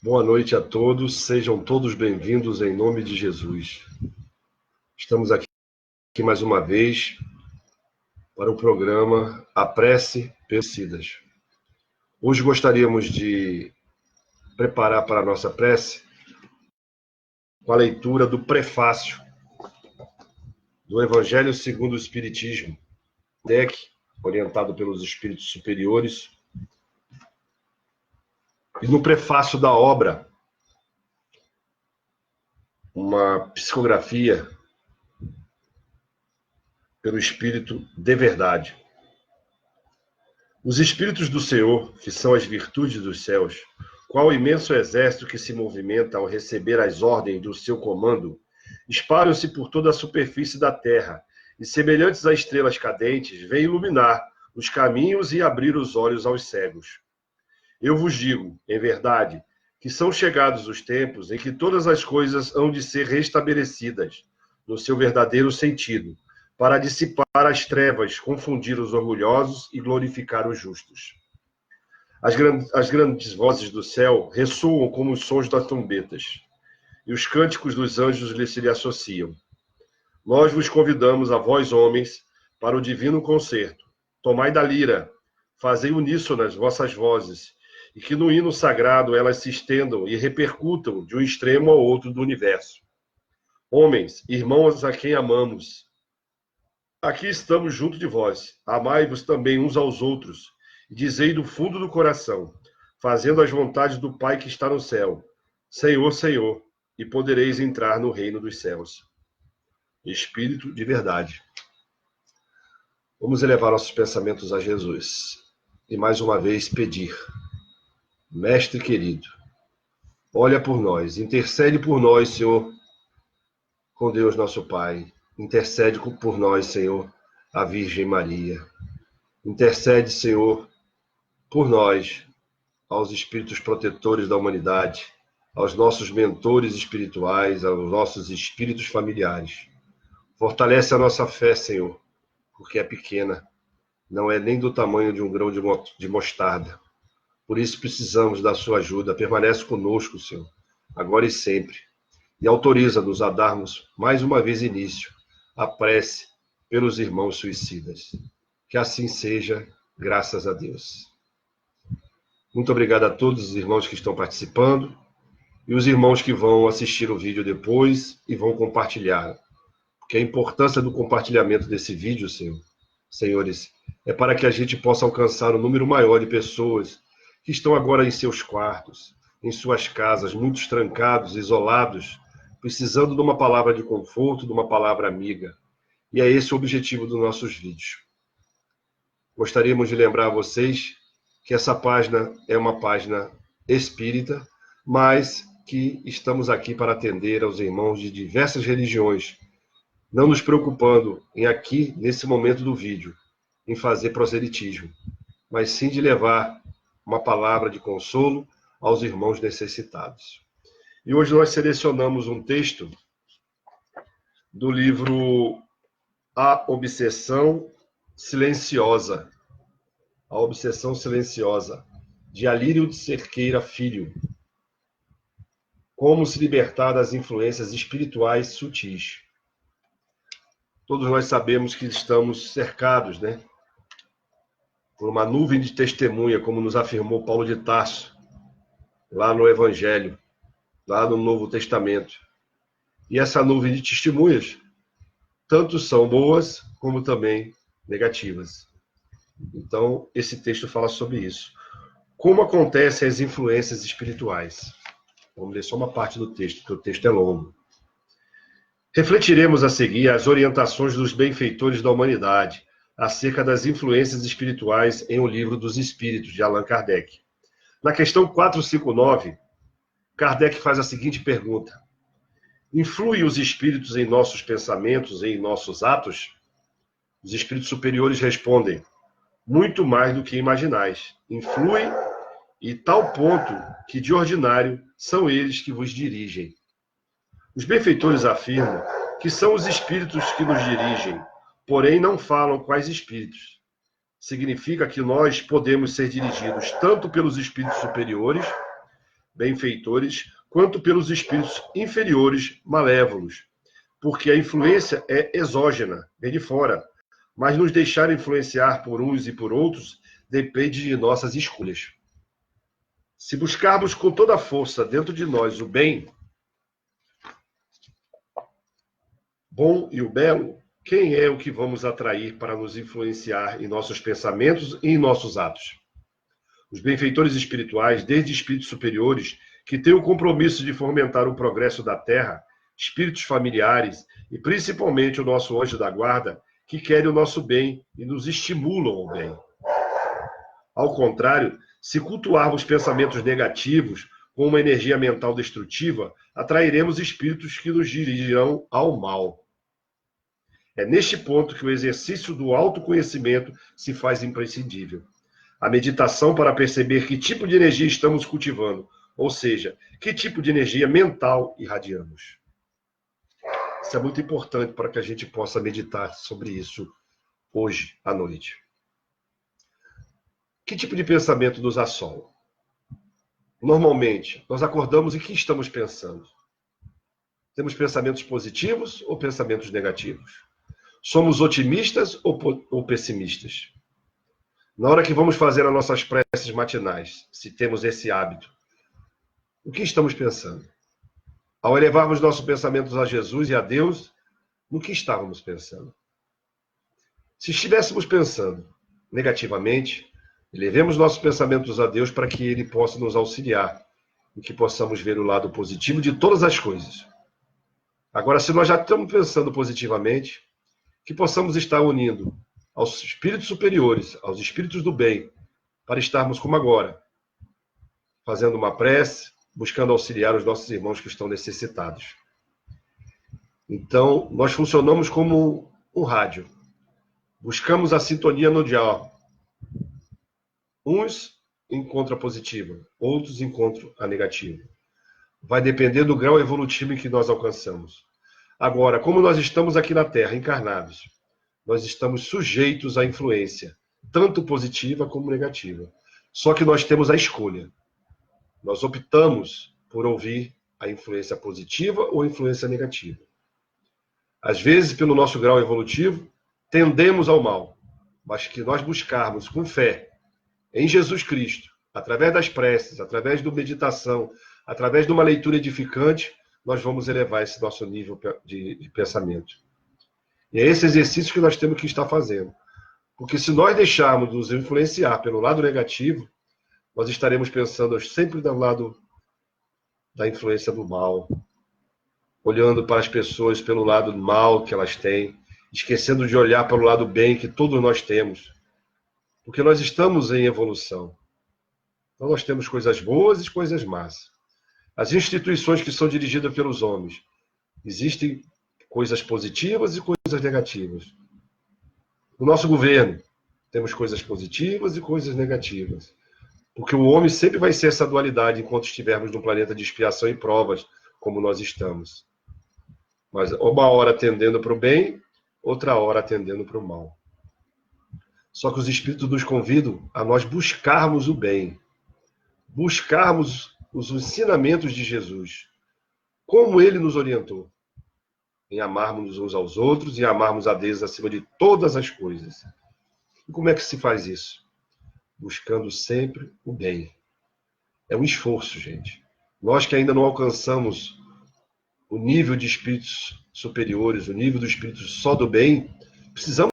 Boa noite a todos, sejam todos bem-vindos em nome de Jesus. Estamos aqui mais uma vez para o programa A Prece pelos Suicidas. Hoje gostaríamos de preparar para a nossa prece com a leitura do prefácio do Evangelho segundo o Espiritismo, orientado pelos Espíritos Superiores. E no prefácio da obra, uma psicografia pelo Espírito de Verdade. Os Espíritos do Senhor, que são as virtudes dos céus, qual imenso exército que se movimenta ao receber as ordens do seu comando, espalham-se por toda a superfície da terra e, semelhantes a estrelas cadentes, vêm iluminar os caminhos e abrir os olhos aos cegos. Eu vos digo, em verdade, que são chegados os tempos em que todas as coisas hão de ser restabelecidas no seu verdadeiro sentido, para dissipar as trevas, confundir os orgulhosos e glorificar os justos. As grandes vozes do céu ressoam como os sons das trombetas, e os cânticos dos anjos se lhe associam. Nós vos convidamos, a vós homens, para o divino concerto. Tomai da lira, fazei uníssonas vossas vozes, e que no hino sagrado elas se estendam e repercutam de um extremo ao outro do universo. Homens, irmãos a quem amamos, aqui estamos junto de vós. Amai-vos também uns aos outros, e dizei do fundo do coração, fazendo as vontades do Pai que está no céu: Senhor, Senhor, e podereis entrar no reino dos céus. Espírito de verdade. Vamos elevar nossos pensamentos a Jesus e mais uma vez pedir: Mestre querido, olha por nós, intercede por nós, Senhor, com Deus nosso Pai. Intercede por nós, Senhor, a Virgem Maria. Intercede, Senhor, por nós, aos espíritos protetores da humanidade, aos nossos mentores espirituais, aos nossos espíritos familiares. Fortalece a nossa fé, Senhor, porque é pequena, não é nem do tamanho de um grão de mostarda. Por isso precisamos da sua ajuda. Permanece conosco, Senhor, agora e sempre. E autoriza-nos a darmos mais uma vez início à prece pelos irmãos suicidas. Que assim seja, graças a Deus. Muito obrigado a todos os irmãos que estão participando e os irmãos que vão assistir o vídeo depois e vão compartilhar. Porque a importância do compartilhamento desse vídeo, senhores, é para que a gente possa alcançar um número maior de pessoas que estão agora em seus quartos, em suas casas, muitos trancados, isolados, precisando de uma palavra de conforto, de uma palavra amiga. E é esse o objetivo dos nossos vídeos. Gostaríamos de lembrar a vocês que essa página é uma página espírita, mas que estamos aqui para atender aos irmãos de diversas religiões, não nos preocupando em aqui, nesse momento do vídeo, em fazer proselitismo, mas sim de levar uma palavra de consolo aos irmãos necessitados. E hoje nós selecionamos um texto do livro A Obsessão Silenciosa. A Obsessão Silenciosa, de Alírio de Cerqueira Filho. Como se libertar das influências espirituais sutis. Todos nós sabemos que estamos cercados, por uma nuvem de testemunha, como nos afirmou Paulo de Tarso, lá no Evangelho, lá no Novo Testamento. E essa nuvem de testemunhas, tanto são boas, como também negativas. Então, esse texto fala sobre isso. Como acontecem as influências espirituais? Vamos ler só uma parte do texto, porque o texto é longo. Refletiremos a seguir as orientações dos benfeitores da humanidade acerca das influências espirituais em O Livro dos Espíritos, de Allan Kardec. Na questão 459, Kardec faz a seguinte pergunta: influem os espíritos em nossos pensamentos e em nossos atos? Os espíritos superiores respondem: muito mais do que imaginais. Influem e tal ponto que, de ordinário, são eles que vos dirigem. Os benfeitores afirmam que são os espíritos que nos dirigem, porém não falam quais espíritos. Significa que nós podemos ser dirigidos tanto pelos espíritos superiores, benfeitores, quanto pelos espíritos inferiores malévolos, porque a influência é exógena, vem de fora, mas nos deixar influenciar por uns e por outros depende de nossas escolhas. Se buscarmos com toda a força dentro de nós o bem, bom e o belo, quem é o que vamos atrair para nos influenciar em nossos pensamentos e em nossos atos? Os benfeitores espirituais, desde espíritos superiores, que têm o compromisso de fomentar o progresso da Terra, espíritos familiares e principalmente o nosso anjo da guarda, que querem o nosso bem e nos estimulam ao bem. Ao contrário, se cultuarmos pensamentos negativos com uma energia mental destrutiva, atrairemos espíritos que nos dirigirão ao mal. É neste ponto que o exercício do autoconhecimento se faz imprescindível. A meditação para perceber que tipo de energia estamos cultivando, ou seja, que tipo de energia mental irradiamos. Isso é muito importante para que a gente possa meditar sobre isso hoje à noite. Que tipo de pensamento nos assola? Normalmente, nós acordamos e o que estamos pensando? Temos pensamentos positivos ou pensamentos negativos? Somos otimistas ou pessimistas? Na hora que vamos fazer as nossas preces matinais, se temos esse hábito, o que estamos pensando? Ao elevarmos nossos pensamentos a Jesus e a Deus, no que estávamos pensando? Se estivéssemos pensando negativamente, elevemos nossos pensamentos a Deus para que Ele possa nos auxiliar e que possamos ver o lado positivo de todas as coisas. Agora, se nós já estamos pensando positivamente, que possamos estar unindo aos espíritos superiores, aos espíritos do bem, para estarmos como agora, fazendo uma prece, buscando auxiliar os nossos irmãos que estão necessitados. Então, nós funcionamos como um rádio. Buscamos a sintonia no dial. Uns encontram a positiva, outros encontram a negativa. Vai depender do grau evolutivo em que nós alcançamos. Agora, como nós estamos aqui na Terra, encarnados, nós estamos sujeitos à influência, tanto positiva como negativa. Só que nós temos a escolha. Nós optamos por ouvir a influência positiva ou a influência negativa. Às vezes, pelo nosso grau evolutivo, tendemos ao mal, mas que nós buscarmos com fé em Jesus Cristo, através das preces, através da meditação, através de uma leitura edificante, nós vamos elevar esse nosso nível de pensamento. E é esse exercício que nós temos que estar fazendo. Porque se nós deixarmos nos influenciar pelo lado negativo, nós estaremos pensando sempre do lado da influência do mal, olhando para as pessoas pelo lado mal que elas têm, esquecendo de olhar pelo lado bem que todos nós temos. Porque nós estamos em evolução. Então nós temos coisas boas e coisas más. As instituições que são dirigidas pelos homens, existem coisas positivas e coisas negativas. No nosso governo, temos coisas positivas e coisas negativas. Porque o homem sempre vai ser essa dualidade enquanto estivermos num planeta de expiação e provas, como nós estamos. Mas uma hora tendendo para o bem, outra hora tendendo para o mal. Só que os espíritos nos convidam a nós buscarmos o bem. Buscarmos os ensinamentos de Jesus. Como ele nos orientou. Em amarmos uns aos outros e amarmos a Deus acima de todas as coisas. E como é que se faz isso? Buscando sempre o bem. É um esforço, gente. Nós que ainda não alcançamos o nível de espíritos superiores, o nível do espírito só do bem, precisamos